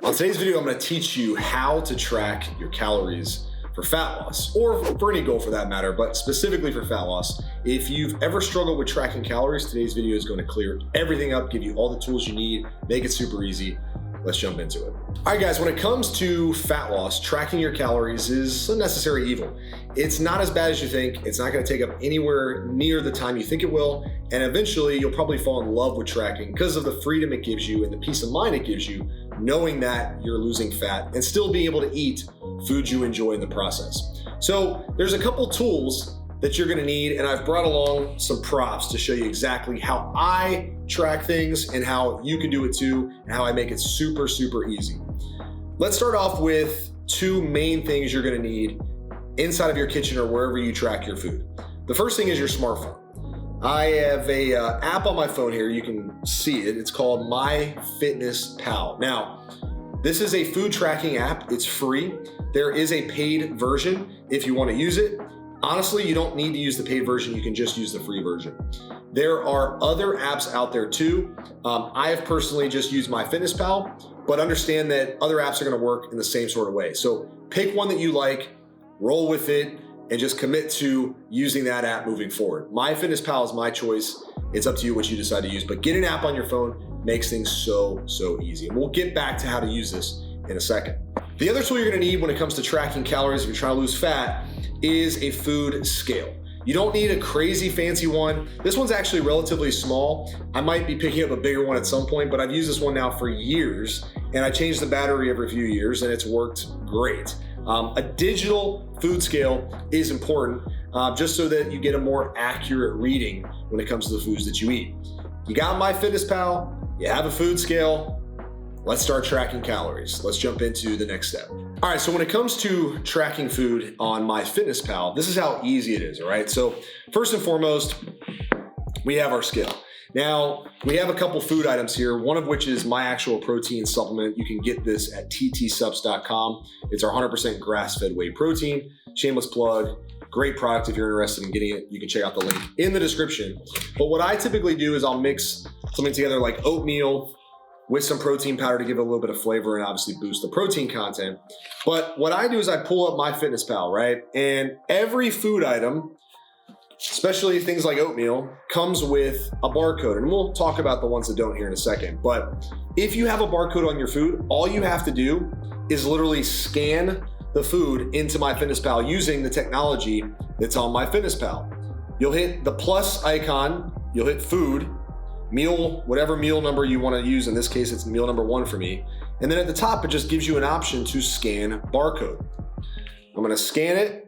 On today's video, I'm going to teach you how to track your calories for fat loss, or for any goal for that matter, but specifically for fat loss. If you've ever struggled with tracking calories, today's video is going to clear everything up, give you all the tools you need, make it super easy. Let's jump into it. All right, guys, when it comes to fat loss, tracking your calories is a necessary evil. It's not as bad as you think. It's not going to take up anywhere near the time you think it will. And eventually you'll probably fall in love with tracking because of the freedom it gives you and the peace of mind it gives you, knowing that you're losing fat and still being able to eat foods you enjoy in the process. So there's a couple tools that you're going to need, and I've brought along some props to show you exactly how I track things and how you can do it too, and how I make it super, super easy. Let's start off with two main things you're going to need inside of your kitchen or wherever you track your food. The first thing is your smartphone. I have a app on my phone here. You can see it. It's called MyFitnessPal. Now, this is a food tracking app. It's free. There is a paid version if you want to use it. Honestly, you don't need to use the paid version. You can just use the free version. There are other apps out there too. I have personally just used MyFitnessPal, but understand that other apps are going to work in the same sort of way. So pick one that you like, roll with it, and just commit to using that app moving forward. MyFitnessPal is my choice. It's up to you what you decide to use, but get an app on your phone makes things so easy. And we'll get back to how to use this in a second. The other tool you're going to need when it comes to tracking calories if you're trying to lose fat is a food scale. You don't need a crazy fancy one. This one's actually relatively small. I might be picking up a bigger one at some point, but I've used this one now for years, and I change the battery every few years, and it's worked great. A digital food scale is important just so that you get a more accurate reading when it comes to the foods that you eat. You got MyFitnessPal, you have a food scale. Let's start tracking calories. Let's jump into the next step. All right, so when it comes to tracking food on MyFitnessPal, this is how easy it is, all right? So first and foremost, we have our scale. Now, we have a couple food items here, one of which is my actual protein supplement. You can get this at ttsubs.com. It's our 100% grass-fed whey protein. Shameless plug. Great product if you're interested in getting it. You can check out the link in the description. But what I typically do is I'll mix something together like oatmeal with some protein powder to give it a little bit of flavor and obviously boost the protein content. But what I do is I pull up MyFitnessPal, right? And every food item, especially things like oatmeal, comes with a barcode. And we'll talk about the ones that don't here in a second. But if you have a barcode on your food, all you have to do is literally scan the food into MyFitnessPal using the technology that's on MyFitnessPal. You'll hit the plus icon, you'll hit food, meal, whatever meal number you want to use. In this case, it's meal number 1 for me. And then at the top, it just gives you an option to scan barcode. I'm going to scan it,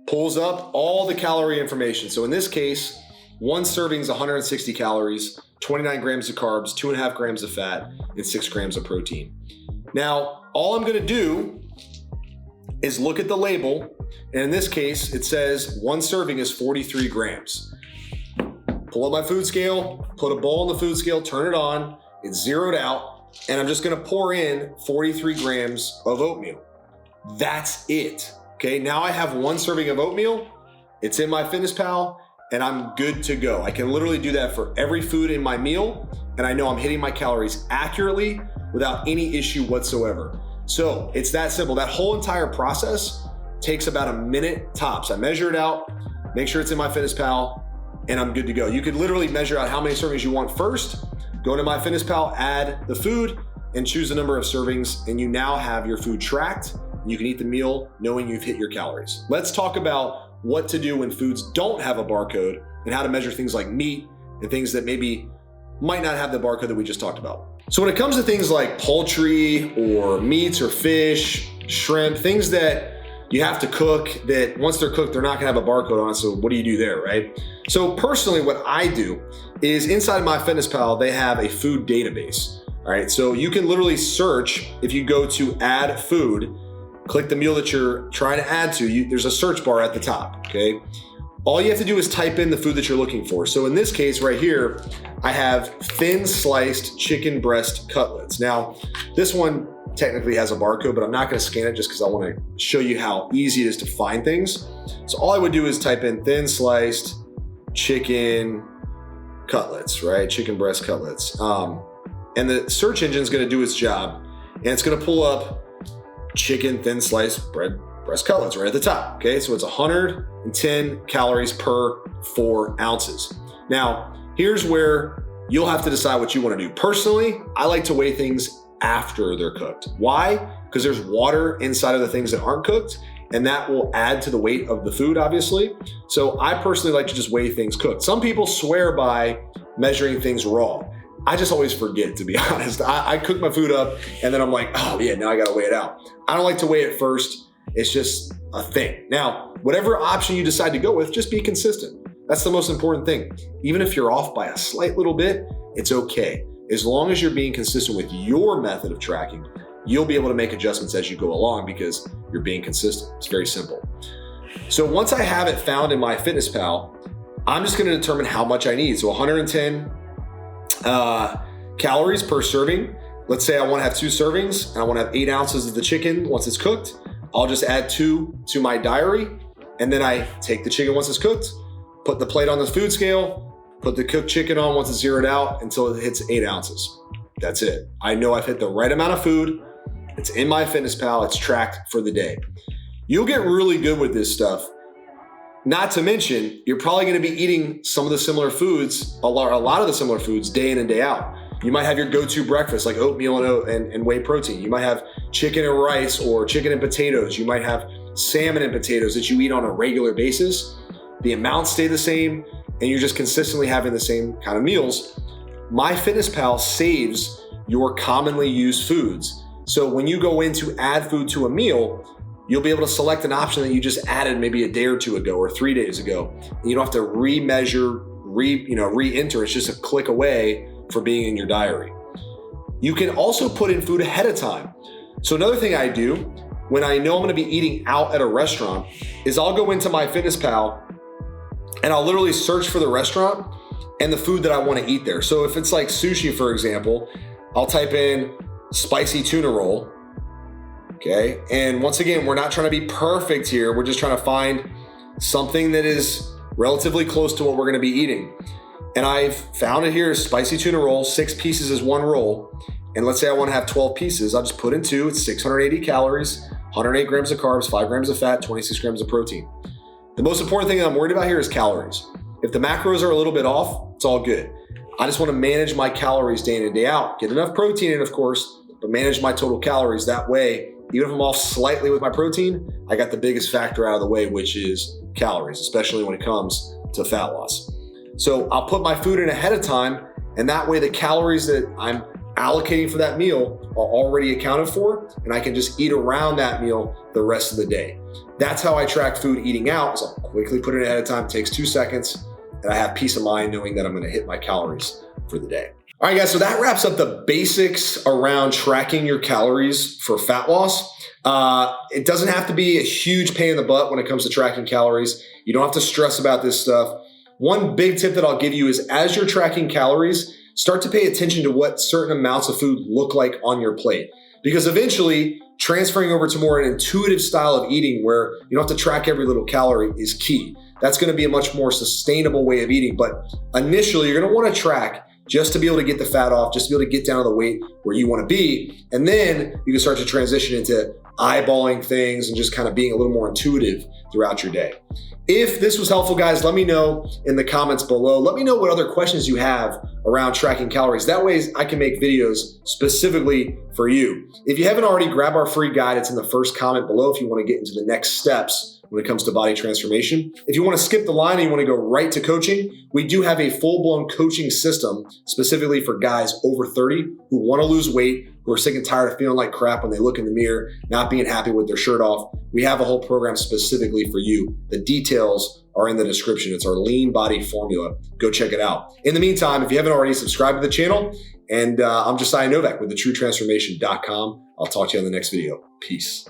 pulls up all the calorie information. So in this case, one serving is 160 calories, 29 grams of carbs, 2.5 grams of fat, and 6 grams of protein. Now, all I'm going to do is look at the label. And in this case, it says one serving is 43 grams. Pull up my food scale, put a bowl on the food scale, turn it on, it's zeroed out, and I'm just gonna pour in 43 grams of oatmeal. That's it, okay? Now I have one serving of oatmeal, it's in MyFitnessPal, and I'm good to go. I can literally do that for every food in my meal, and I know I'm hitting my calories accurately without any issue whatsoever. So it's that simple. That whole entire process takes about a minute tops. I measure it out, make sure it's in MyFitnessPal, and I'm good to go. You could literally measure out how many servings you want first, go to MyFitnessPal, add the food, and choose the number of servings, and you now have your food tracked. You can eat the meal knowing you've hit your calories. Let's talk about what to do when foods don't have a barcode and how to measure things like meat and things that maybe might not have the barcode that we just talked about. So when it comes to things like poultry or meats or fish, shrimp, things that you have to cook that once they're cooked, they're not gonna have a barcode on it. So what do you do there, right? So personally, what I do is inside MyFitnessPal, they have a food database, all right? So you can literally search, if you go to add food, click the meal that you're trying to add to, there's a search bar at the top, okay? All you have to do is type in the food that you're looking for. So in this case right here, I have thin sliced chicken breast cutlets. Now, this one technically has a barcode, but I'm not gonna scan it just because I wanna show you how easy it is to find things. So all I would do is type in thin sliced chicken cutlets, right? Chicken breast cutlets. and the search engine is going to do its job, and it's going to pull up chicken thin sliced breast cutlets right at the top. Okay, so it's 110 calories per 4 ounces. Now, here's where you'll have to decide what you want to do. Personally, I like to weigh things after they're cooked. Why? Because there's water inside of the things that aren't cooked, and that will add to the weight of the food, obviously. So I personally like to just weigh things cooked. Some people swear by measuring things raw. I just always forget, to be honest. I cook my food up and then I'm like, oh yeah, now I gotta weigh it out. I don't like to weigh it first. It's just a thing. Now, whatever option you decide to go with, just be consistent. That's the most important thing. Even if you're off by a slight little bit, it's okay. As long as you're being consistent with your method of tracking, you'll be able to make adjustments as you go along because you're being consistent. It's very simple. So once I have it found in MyFitnessPal, I'm just gonna determine how much I need. So 110 calories per serving. Let's say I wanna have 2 servings and I wanna have 8 ounces of the chicken once it's cooked. I'll just add 2 to my diary, and then I take the chicken once it's cooked, put the plate on the food scale, put the cooked chicken on once it's zeroed out until it hits 8 ounces. That's it. I know I've hit the right amount of food. It's in MyFitnessPal. It's tracked for the day. You'll get really good with this stuff. Not to mention, you're probably going to be eating some of the similar foods, a lot of the similar foods day in and day out. You might have your go-to breakfast like oatmeal and whey protein. You might have chicken and rice or chicken and potatoes. You might have salmon and potatoes that you eat on a regular basis. The amounts stay the same and you're just consistently having the same kind of meals. MyFitnessPal saves your commonly used foods. So when you go in to add food to a meal, you'll be able to select an option that you just added maybe a day or 2 ago or 3 days ago. And you don't have to re-measure, re-enter. It's just a click away for being in your diary. You can also put in food ahead of time. So another thing I do when I know I'm gonna be eating out at a restaurant is I'll go into MyFitnessPal and I'll literally search for the restaurant and the food that I wanna eat there. So if it's like sushi, for example, I'll type in spicy tuna roll, okay? And once again, we're not trying to be perfect here. We're just trying to find something that is relatively close to what we're gonna be eating. And I've found it here, spicy tuna roll, 6 pieces is 1 roll. And let's say I wanna have 12 pieces, I'll just put in 2, it's 680 calories, 108 grams of carbs, 5 grams of fat, 26 grams of protein. The most important thing that I'm worried about here is calories. If the macros are a little bit off, it's all good. I just wanna manage my calories day in and day out, get enough protein in, of course, but manage my total calories. That way, even if I'm off slightly with my protein, I got the biggest factor out of the way, which is calories, especially when it comes to fat loss. So I'll put my food in ahead of time, and that way the calories that I'm allocating for that meal are already accounted for, and I can just eat around that meal the rest of the day. That's how I track food eating out, is I'll quickly put it ahead of time, it takes 2 seconds, and I have peace of mind knowing that I'm gonna hit my calories for the day. All right, guys, so that wraps up the basics around tracking your calories for fat loss. It doesn't have to be a huge pain in the butt when it comes to tracking calories. You don't have to stress about this stuff. One big tip that I'll give you is as you're tracking calories, start to pay attention to what certain amounts of food look like on your plate. Because eventually, transferring over to more an intuitive style of eating where you don't have to track every little calorie is key. That's gonna be a much more sustainable way of eating. But initially, you're gonna wanna track just to be able to get the fat off, just to be able to get down to the weight where you wanna be. And then you can start to transition into eyeballing things and just kind of being a little more intuitive throughout your day. If this was helpful, guys, let me know in the comments below. Let me know what other questions you have around tracking calories. That way I can make videos specifically for you. If you haven't already, grab our free guide. It's in the first comment below if you want to get into the next steps when it comes to body transformation. If you want to skip the line and you want to go right to coaching, we do have a full-blown coaching system specifically for guys over 30 who want to lose weight, who are sick and tired of feeling like crap when they look in the mirror, not being happy with their shirt off. We have a whole program specifically for you. The details are in the description. It's our lean body formula. Go check it out. In the meantime, if you haven't already, subscribe to the channel. And I'm Josiah Novak with thetruetransformation.com. I'll talk to you on the next video. Peace.